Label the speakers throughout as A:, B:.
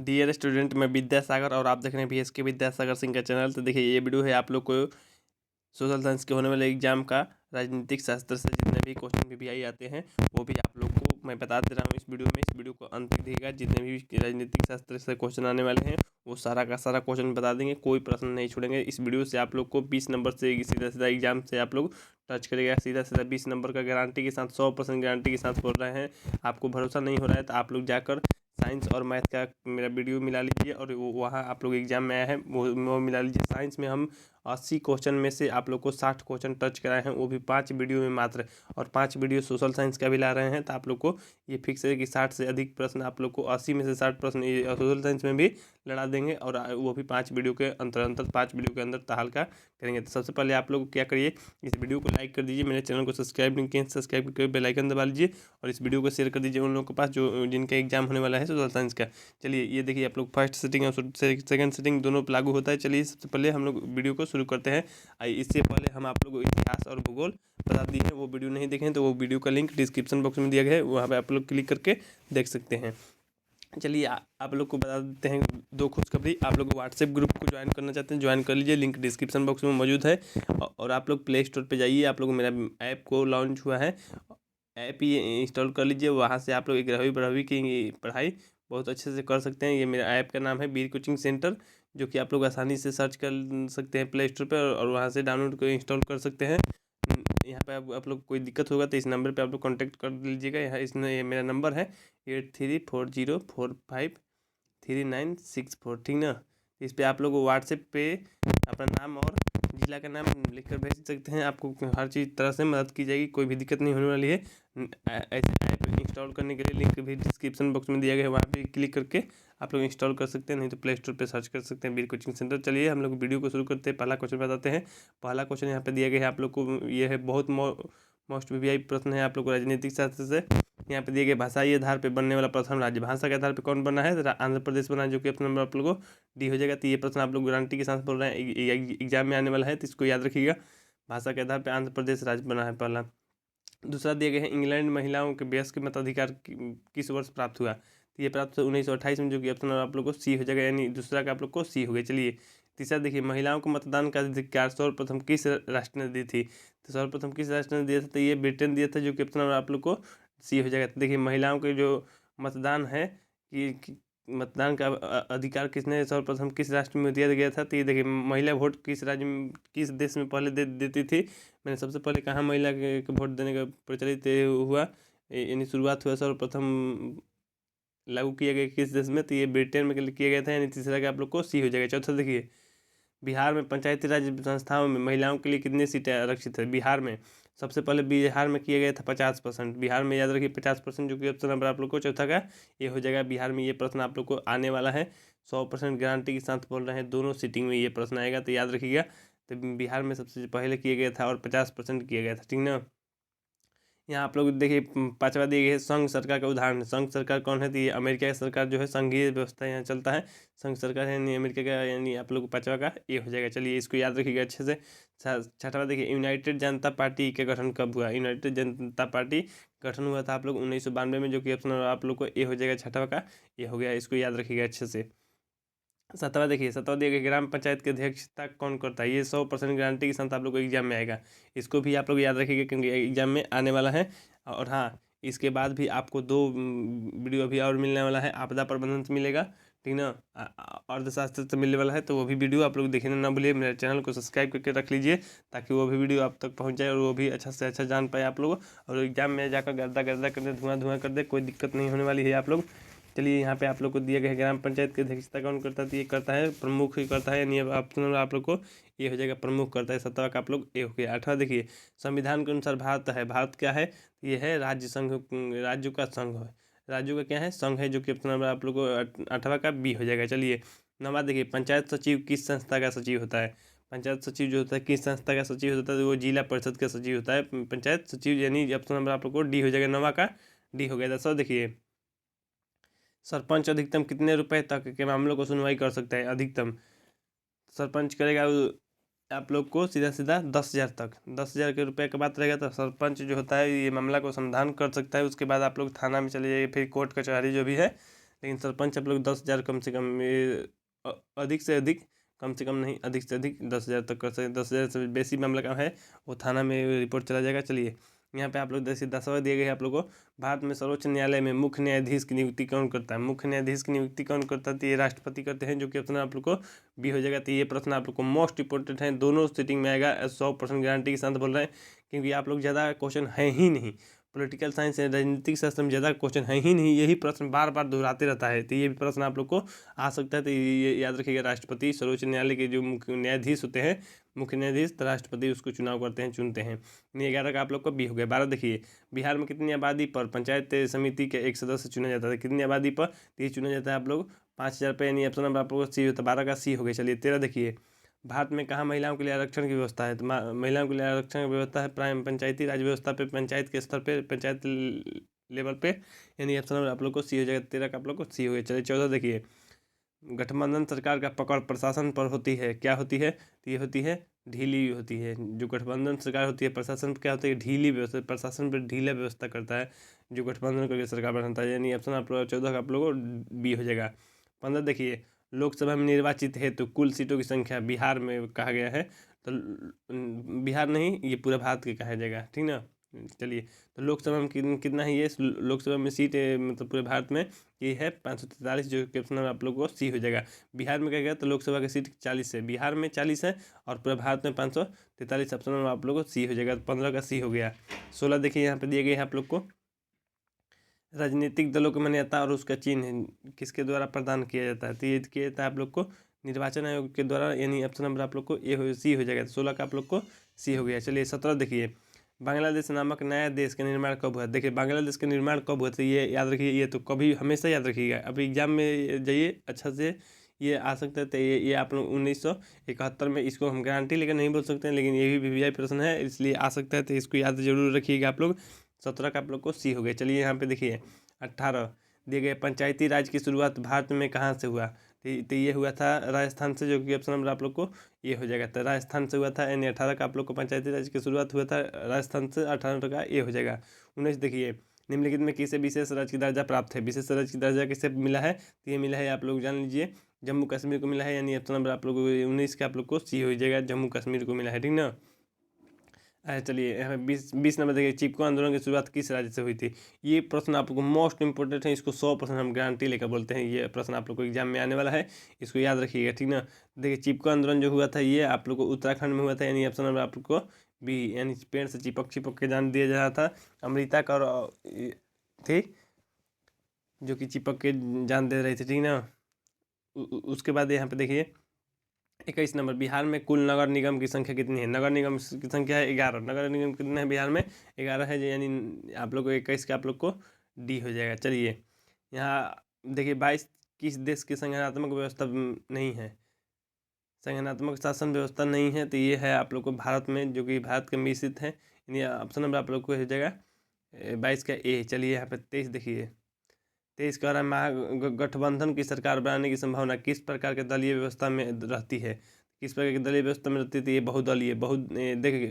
A: Dear student, मैं विद्यासागर और आप देख रहे हैं के विद्यासागर सिंह का चैनल। तो देखिए, ये वीडियो है आप लोग को सोशल साइंस के होने वाले एग्जाम का राजनीतिक शास्त्र से जितने भी क्वेश्चन भी आई आते हैं वो भी आप लोग को मैं बता दे रहा हूँ इस वीडियो में। इस वीडियो को अंत तक देखिएगा। जितने भी राजनीतिक शास्त्र से क्वेश्चन आने वाले हैं वो सारा का सारा क्वेश्चन बता देंगे, कोई प्रश्न नहीं छोड़ेंगे। इस वीडियो से आप लोग को 20 नंबर से सीधा सीधा एग्जाम से आप लोग टच करेगा। सीधा सीधा 20 नंबर का गारंटी के साथ 100% गारंटी के साथ बोल रहे हैं। आपको भरोसा नहीं हो रहा है तो आप लोग जाकर साइंस और मैथ का मेरा वीडियो मिला लीजिए और वहाँ आप लोग एग्जाम में आए हैं वो मिला लीजिए। साइंस में हम 80 क्वेश्चन में से आप लोग को 60 क्वेश्चन टच कराए हैं, वो भी 5 वीडियो में मात्र। और 5 वीडियो सोशल साइंस का भी ला रहे हैं, तो आप लोग को ये फिक्स है कि 60 से अधिक प्रश्न आप लोग को 80 में से 60 प्रश्न ये सोशल साइंस में भी लड़ा देंगे। और वो भी 5 वीडियो के अंतर 5 वीडियो के अंदर तहलका करेंगे। तो सबसे पहले आप लोग क्या करिए, इस वीडियो को लाइक कर दीजिए, मेरे चैनल को सब्सक्राइब नहीं किए सब्सक्राइब करके बेल आइकन दबा लीजिए और इस वीडियो को शेयर कर दीजिए उन लोगों के पास जो जिनका एग्जाम होने वाला है सोशल साइंस का। चलिए ये देखिए, आप लोग फर्स्ट सेटिंग और सेकंड सेटिंग दोनों पर लागू होता है। चलिए सबसे पहले हम लोग वीडियो को शुरू करते हैं। इससे पहले हम आप लोग को इतिहास और भूगोल बता दिए हैं, वो वीडियो नहीं देखें तो वो वीडियो का लिंक डिस्क्रिप्शन बॉक्स में दिया गया है, वहाँ पे आप लोग क्लिक करके देख सकते हैं। चलिए आप लोग को बता देते हैं दो खुशखबरी। आप लोग व्हाट्सएप ग्रुप को ज्वाइन करना चाहते हैं ज्वाइन कर लीजिए, लिंक डिस्क्रिप्शन बॉक्स में मौजूद है। और आप लोग प्ले स्टोर पर जाइए, आप लोग मेरा ऐप को लॉन्च हुआ है, ऐप ही इंस्टॉल कर लीजिए। वहाँ से आप लोग 11वीं 12वीं की पढ़ाई बहुत अच्छे से कर सकते हैं। ये मेरा ऐप का नाम है वीर कोचिंग सेंटर, जो कि आप लोग आसानी से सर्च कर सकते हैं प्ले स्टोर पर और वहाँ से डाउनलोड कर इंस्टॉल कर सकते हैं। यहाँ पे आप लोग कोई दिक्कत होगा तो इस नंबर पे आप लोग कांटेक्ट कर लीजिएगा। यहाँ इसमें ये मेरा नंबर है 8340453964, ठीक ना। इस पे आप लोग व्हाट्सएप पे अपना नाम और जिला का नाम लिखकर भेज सकते हैं। आपको हर चीज़ तरह से मदद की जाएगी, कोई भी दिक्कत नहीं होने वाली है। ऐसे ऐप इंस्टॉल करने के लिए लिंक भी डिस्क्रिप्शन बॉक्स में दिया गया है, वहाँ पे क्लिक करके आप लोग इंस्टॉल कर सकते हैं, नहीं तो प्ले स्टोर पे सर्च कर सकते हैं वीर कोचिंग सेंटर। चलिए हम लोग वीडियो को शुरू करते हैं। पहला क्वेश्चन बताते हैं। पहला क्वेश्चन यहाँ पे दिया गया है आप लोग को, ये है बहुत मोस्ट वीवीआई प्रश्न है आप लोग को राजनीतिक शास्त्र से। यहाँ पे दिए गए भाषाई आधार पर बनने वाला प्रथम राज्य, भाषा के आधार पर कौन बना है? आंध्र प्रदेश बना है, जो कि ऑप्शन नंबर आप लोगों को डी हो जाएगा। तो ये प्रश्न आप लोग गारंटी के साथ बोल रहे हैं एग्जाम में आने वाला है, तो इसको याद रखिएगा। भाषा के आधार पर आंध्र प्रदेश राज्य बना है पहला। दूसरा दिया गया है इंग्लैंड महिलाओं के वयस्क मताधिकार किस वर्ष प्राप्त हुआ? तो ये प्राप्त 1928 में, जो कि ऑप्शन आप लोग को सी हो जाएगा, यानी दूसरा का आप लोग को सी हो गया। चलिए तीसरा देखिए, महिलाओं को मतदान का अधिकार सर्वप्रथम किस राष्ट्र ने दी थी? तो सर्वप्रथम किस राष्ट्र ने दिया था? तो ये ब्रिटेन दिया था, जो कि ऑप्शन आप लोग को सी हो जाएगा। तो देखिए महिलाओं के जो मतदान है कि मतदान का अधिकार किसने सर्वप्रथम किस राष्ट्र में दिया गया था? तो ये देखिए महिला वोट किस राज्य में किस देश में पहले देती थी? मैंने सबसे पहले कहाँ महिला के वोट देने का प्रचलित हुआ, यानी शुरुआत हुआ सर्वप्रथम लागू किया गया किस देश में? तो ये ब्रिटेन में किया गया था, यानी तीसरा का आप लोग को सी हो जाएगा। चौथा देखिए, बिहार में पंचायती राज संस्थाओं में महिलाओं के लिए कितनी सीटें आरक्षित है? बिहार में सबसे पहले बिहार में किया गया था 50%। बिहार में याद रखिए 50%, जो कि ऑप्शन नंबर आप लोग को चौथा का ये हो जाएगा। बिहार में ये प्रश्न आप लोग को आने वाला है, 100% गारंटी के साथ बोल रहे हैं, दोनों सीटिंग में ये प्रश्न आएगा, तो याद रखिएगा। तो बिहार में सबसे पहले किया गया था और 50% किया गया था, ठीक ना। यहाँ आप लोग देखिए पांचवा दिए गए संघ सरकार का उदाहरण। संघ सरकार कौन है? तो ये अमेरिका की सरकार जो है, संघीय व्यवस्था यहाँ चलता है, संघ सरकार है, यानी अमेरिका का, यानी आप लोग को पांचवा का ये हो जाएगा। चलिए इसको याद रखिएगा अच्छे से। छठवा देखिए, यूनाइटेड जनता पार्टी का गठन कब हुआ? यूनाइटेड जनता पार्टी गठन हुआ था आप लोग 1992 में, जो कि ऑप्शन आप लोग को ये हो जाएगा, छठवा का ये हो गया। इसको याद रखिएगा अच्छे से। सतवा देखिए, सतवा दिया गया ग्राम पंचायत की अध्यक्षता कौन करता है? ये 100% गारंटी के साथ आप लोग को एग्जाम में आएगा, इसको भी आप लोग याद रखिएगा क्योंकि एग्जाम में आने वाला है। और हाँ, इसके बाद भी आपको 2 वीडियो अभी और मिलने वाला है, आपदा प्रबंधन से मिलेगा, ठीक ना, अर्थशास्त्र से मिलने वाला है, तो वो भी वीडियो आप लोग देखना ना भूलिए। मेरे चैनल को सब्सक्राइब करके रख लीजिए ताकि वो भी वीडियो आप तक पहुँच जाए और वो भी अच्छा से अच्छा जान पाए आप लोग, और एग्जाम में जाकर गर्दा गर्दा कर दे, धुआं धुआं कर दे, कोई दिक्कत नहीं होने वाली है आप लोग। चलिए यहाँ पे आप लोग को दिया गया है ग्राम पंचायत की अध्यक्षता कौन करता है? तो ये करता है प्रमुख ही करता है, यानी ऑप्शनल आप लोग को ये हो जाएगा, प्रमुख करता है। सत्रह का आप लोग ये हो गया। आठवां देखिए, संविधान के अनुसार भारत है, भारत क्या है? ये है राज्य संघ, राज्यों का संघ है, राज्यों का क्या है? संघ है, जो कि ऑप्शन नंबर आप लोग को आठवां का बी हो जाएगा। चलिए नवा देखिए, पंचायत सचिव किस संस्था का सचिव होता है? पंचायत सचिव जो होता है किस संस्था का सचिव होता है? तो वो जिला परिषद का सचिव होता है पंचायत सचिव, यानी ऑप्शन नंबर आप लोग को डी हो जाएगा, नवा का डी हो गया। दसवां देखिए, सरपंच अधिकतम कितने रुपए तक के मामलों को सुनवाई कर सकता है? अधिकतम सरपंच करेगा आप लोग को सीधा सीधा 10,000 तक, 10,000 के रुपये का बात रहेगा तो सरपंच जो होता है ये मामला को समाधान कर सकता है। उसके बाद आप लोग थाना में चले जाइए, फिर कोर्ट कचहरी जो भी है लेकिन सरपंच आप लोग 10,000 कम से कम, अधिक से अधिक, कम से कम नहीं, अधिक से अधिक 10,000 तक कर सकते। 10,000 से बेसी मामला का है वो थाना में रिपोर्ट चला जाएगा। चलिए यहाँ पे आप लोग जैसे 10वां दिए गए हैं आप लोग को, भारत में सर्वोच्च न्यायालय में मुख्य न्यायाधीश की नियुक्ति कौन करता है? मुख्य न्यायाधीश की नियुक्ति कौन करता है? तो ये राष्ट्रपति करते हैं, जो कि ऑप्शन आप लोग को बी हो जाएगा। तो ये प्रश्न आप लोग को मोस्ट इंपॉर्टेंट है, दोनों सिटिंग में आएगा, 100% गारंटी के साथ बोल रहे हैं, क्योंकि आप लोग ज़्यादा क्वेश्चन है ही नहीं, पॉलिटिकल साइंस या राजनीतिक शास्त्र में ज़्यादा क्वेश्चन है ही नहीं, यही प्रश्न बार बार दोहराते रहता है। तो ये भी प्रश्न आप लोग को आ सकता है। तो ये याद रखिएगा, राष्ट्रपति सर्वोच्च न्यायालय के जो मुख्य न्यायाधीश होते हैं, मुख्य न्यायाधीश, तो राष्ट्रपति उसको चुनाव करते हैं, चुनते हैं। 11 का आप लोग को बी हो गया। 12 देखिए, बिहार में कितनी आबादी पर पंचायत समिति के एक सदस्य चुना जाता है? कितनी आबादी पर? तो ये चुना जाता है आप लोग 5,000 पे, यानी ऑप्शन नंबर आप लोग को सी होता है। 12 का सी हो गया। चलिए 13 देखिए, भारत में कहाँ महिलाओं के लिए आरक्षण की व्यवस्था है? तो महिलाओं के लिए आरक्षण की व्यवस्था है प्राइम पंचायती राज व्यवस्था पे, पंचायत के स्तर पे, पंचायत लेवल पे, यानी ऑप्शन नंबर आप लोग को सी हो जाएगा। 13 का आप लोग को सी हो गया। चलिए 14 देखिए, गठबंधन सरकार का पकड़ प्रशासन पर होती है, क्या होती है? तो ये होती है ढीली होती है। जो गठबंधन सरकार होती है, प्रशासन क्या होती है? ढीली व्यवस्था, प्रशासन पर ढीला व्यवस्था करता है जो गठबंधन करके सरकार बनाता है, यानी ऑप्शन आप लोग 14 का आप लोग को बी हो जाएगा। 15 देखिए, लोकसभा में निर्वाचित है तो कुल सीटों की संख्या बिहार में कहा गया है, तो बिहार नहीं, ये पूरा भारत के कहा जाएगा, ठीक ना। चलिए, तो लोकसभा में कितना है? ये लोकसभा में सीट मतलब पूरे भारत में ये है 543, जो कि ऑप्शन आप लोग को सी हो जाएगा। बिहार में क्या गया? तो लोकसभा की सीट 40 है, बिहार में 40 है, और पूरे भारत में 543, ऑप्शन में आप लोग को सी हो जाएगा। 15 का सी हो गया। 16 देखिए, यहाँ पे दिए गए हैं आप लोग को, राजनीतिक दलों की मान्यता और उसका चिन्ह किसके द्वारा प्रदान किया जाता है? तो ये किया जाता है आप लोग को निर्वाचन आयोग के द्वारा, यानी ऑप्शन नंबर आप लोग को ए सी हो जाएगा। 16 का आप लोग को सी हो गया। चलिए 17 देखिए, बांग्लादेश नामक नया देश का निर्माण कब हुआ? देखिए बांग्लादेश का निर्माण कब हुआ? तो ये याद रखिए, ये तो कभी हमेशा याद रखिएगा, अभी एग्जाम में जाइए अच्छा से, ये आ सकता है। तो ये आप लोग 1971 में, इसको हम गारंटी लेकर नहीं बोल सकते हैं, लेकिन ये भी वीवीआई प्रश्न है, इसलिए आ सकता है, तो इसको याद जरूर रखिएगा आप लोग। 17 का आप लोग को सी हो गया। चलिए यहाँ पे देखिए 18 दिए गए, पंचायती राज की शुरुआत भारत में कहाँ से हुआ? तो ये हुआ था राजस्थान से, जो कि ऑप्शन नंबर आप लोग को ये हो जाएगा। तो राजस्थान से हुआ था, यानी 18 का आप लोग को पंचायती राज की शुरुआत हुआ था राजस्थान से, 18 का ये हो जाएगा। 19 देखिए, निम्नलिखित में किसे विशेष राज्य की दर्जा प्राप्त है? विशेष राज्य की दर्जा किसे मिला है? तो ये मिला है आप लोग जान लीजिए, जम्मू कश्मीर को मिला है, यानी ऑप्शन नंबर आप लोग को 19 का आप लोग को सी हो जाएगा, जम्मू कश्मीर को मिला है, ठीक ना। चलिए यहाँ पे 20 नंबर देखिए, चिपको आंदोलन की शुरुआत किस राज्य से हुई थी? ये प्रश्न आप लोग को मोस्ट इंपोर्टेंट है, इसको 100% हम गारंटी लेकर बोलते हैं, ये प्रश्न आप लोग को एग्जाम में आने वाला है, इसको याद रखिएगा, ठीक ना। देखिए चिपको आंदोलन जो हुआ था, ये आप लोग को उत्तराखंड में हुआ था, यानी ऑप्शन नंबर आप लोग को बी, यानी पेड़ से चिपक चिपक के जान दिया जा रहा था। अमृता कौर थी जो कि चिपक के जान दे रही थी, ठीक ना। उसके बाद यहाँ पे देखिए 21 नंबर, बिहार में कुल नगर निगम की संख्या कितनी है? नगर निगम की संख्या है 11। नगर निगम कितने हैं बिहार में? 11 है, यानी आप लोग को 21 का आप लोग को डी हो जाएगा। चलिए यहाँ देखिए 22, किस देश की संगठनात्मक व्यवस्था नहीं है? संगठनात्मक शासन व्यवस्था नहीं है, तो ये है आप लोग को भारत में, जो कि भारत के मिश्रित है, यानी ऑप्शन नंबर आप लोग को हो जाएगा 22 का ए। चलिए यहाँ पे 23 देखिए, 23 कह रहा है, महागठबंधन की सरकार बनाने की संभावना किस प्रकार के दलीय व्यवस्था में रहती है? किस प्रकार की दलीय व्यवस्था में रहती थी? ये बहुदलीय, देखिए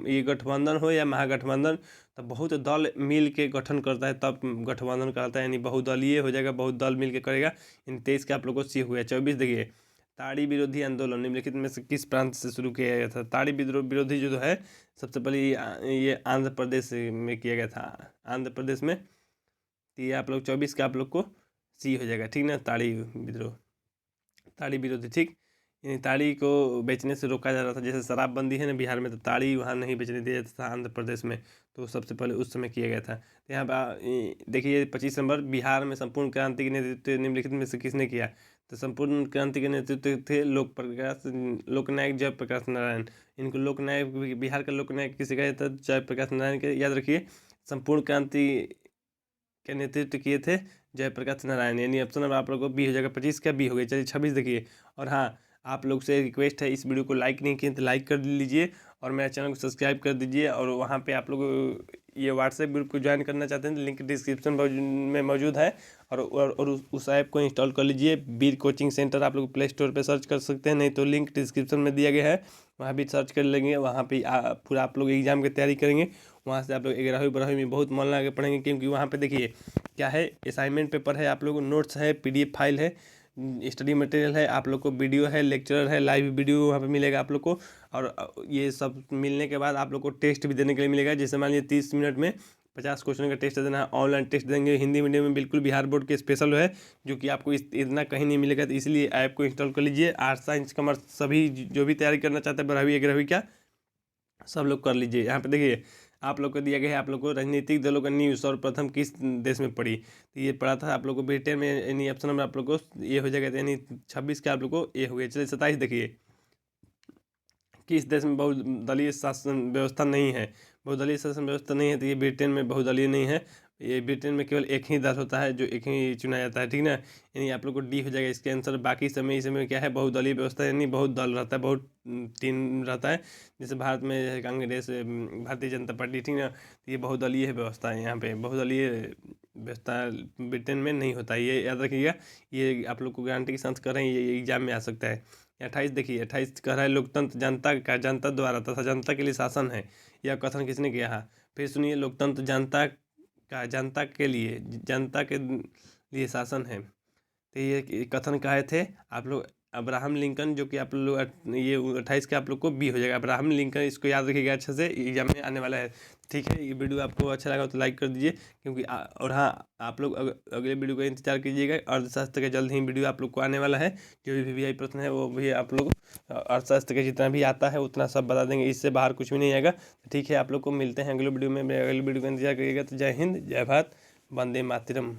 A: ये गठबंधन हो या महागठबंधन, तो बहुत दल मिल के गठन करता है तब गठबंधन कहता है, यानी बहुदलीय हो जाएगा, बहुत दल मिल के करेगा। इन 23 का आप लोग को सी हो गया। 24 देखिए, ताड़ी विरोधी आंदोलन निम्नलिखित में से किस प्रांत से शुरू किया गया था? ताड़ी विरोधी जो है सबसे पहले ये आंध्र प्रदेश में किया गया था, आंध्र प्रदेश में। तो ये आप लोग 24 का आप लोग को सी हो जाएगा, ठीक ना। ताड़ी विद्रोह, ताड़ी विरोधी, ठीक, यानी ताड़ी को बेचने से रोका जा रहा था, जैसे शराबबंदी है ना बिहार में, तो ताड़ी वहाँ नहीं बेचने दिया जाता था आंध्र प्रदेश में, तो सबसे पहले उस समय किया गया था। तो यहाँ पर देखिए 25 नंबर, बिहार में संपूर्ण क्रांति के नेतृत्व निम्नलिखित में से किसने किया? तो संपूर्ण क्रांति के नेतृत्व थे लोकनायक जयप्रकाश नारायण। इनको लोकनायक, बिहार का लोकनायक किसे कहा जाता है? जयप्रकाश नारायण के, याद रखिए। संपूर्ण क्रांति के नेतृत्व किए थे जयप्रकाश नारायण, यानी ऑप्शन नंबर आप लोग को बी हो जाएगा। 25 का बी हो गया। चलिए 26 देखिए, और हाँ आप लोग से रिक्वेस्ट है, इस वीडियो को लाइक नहीं किए तो लाइक कर लीजिए, और मेरे चैनल को सब्सक्राइब कर दीजिए, और वहाँ पे आप लोग ये व्हाट्सएप ग्रुप को ज्वाइन करना चाहते हैं तो लिंक डिस्क्रिप्शन में मौजूद है। और उस ऐप को इंस्टॉल कर लीजिए। वीर कोचिंग सेंटर आप लोग प्ले स्टोर पे सर्च कर सकते हैं, नहीं तो लिंक डिस्क्रिप्शन में दिया गया है, वहाँ भी सर्च कर लेंगे। वहाँ पे पूरा आप लोग एग्जाम की तैयारी करेंगे। वहाँ से आप लोग 11वीं 12वीं में बहुत मन लगा के पढ़ेंगे, क्योंकि वहाँ पे देखिए क्या है, असाइनमेंट पेपर है, आप लोगों को नोट्स है, PDF फाइल है, स्टडी मटेरियल है, आप लोग को वीडियो है, लेक्चरर है, लाइव वीडियो वहाँ पे मिलेगा आप लोग को। और ये सब मिलने के बाद आप लोग को टेस्ट भी देने के लिए मिलेगा। जैसे मान लीजिए 30 मिनट में 50 क्वेश्चन का टेस्ट देना है, ऑनलाइन टेस्ट देंगे हिंदी मीडियम में, बिल्कुल बिहार बोर्ड के स्पेशल है, जो कि आपको इतना कहीं नहीं मिलेगा। तो इसलिए ऐप को इंस्टॉल कर लीजिए। आर्ट्स साइंस कॉमर्स सभी जो भी तैयारी करना चाहते हैं 12वीं 11वीं क्या सब लोग कर लीजिए। यहाँ पे देखिए आप लोग को दिया गया है, आप लोग को राजनीतिक दलों का न्यूज़ सर्वप्रथम किस देश में पड़ी, तो ये पढ़ा था आप लोग को ब्रिटेन में। यानी ऑप्शन नंबर आप लोग को ये हो जाएगा, यानी 26 का आप लोग को ये हो गया। चलिए 27 देखिए, किस देश में बहुदलीय शासन व्यवस्था नहीं है। बहुदलीय शासन व्यवस्था नहीं है तो ये ब्रिटेन में बहुदलीय नहीं है। ये ब्रिटेन में केवल एक ही दल होता है, जो एक ही चुना जाता है, ठीक ना। यानी आप लोग को डी हो जाएगा इसके आंसर। बाकी समय इसमें क्या है, बहुदलीय व्यवस्था, यानी बहुत दल रहता है, बहुत टीम रहता है। जैसे भारत में है कांग्रेस, भारतीय जनता पार्टी, ठीक ना। तो ये बहुदलीय व्यवस्था है, यहाँ पे बहुदलीय व्यवस्था ब्रिटेन में नहीं होता है, ये याद रखिएगा। ये आप लोग को गारंटी के साथ कर रहे हैं, ये एग्जाम में आ सकता है। 28 देखिए, 28 कह रहा है लोकतंत्र जनता का, जनता द्वारा तथा जनता के लिए शासन है। यह कथन किसने किया है? फिर सुनिए, लोकतंत्र जनता का, जनता के लिए, जनता के लिए शासन है। तो ये कथन कहे थे आप लोग अब्राहम लिंकन, जो कि आप लोग ये 28 के आप लोग को बी हो जाएगा, अब्राहम लिंकन। इसको याद रखिएगा अच्छे से, एग्जाम में आने वाला है, ठीक है। ये वीडियो आपको अच्छा लगा तो लाइक कर दीजिए, क्योंकि और हाँ, आप लोग अगले वीडियो का इंतजार कीजिएगा। अर्थशास्त्र का जल्द ही वीडियो आप लोग को आने वाला है। जो भी VVI प्रश्न है वो भी आप लोग अर्थशास्त्र का जितना भी आता है उतना सब बता देंगे, इससे बाहर कुछ भी नहीं आएगा, ठीक है। आप लोग को मिलते हैं अगले वीडियो में, अगले वीडियो का इंतजार करिएगा। तो जय हिंद, जय भारत, वंदे मातरम।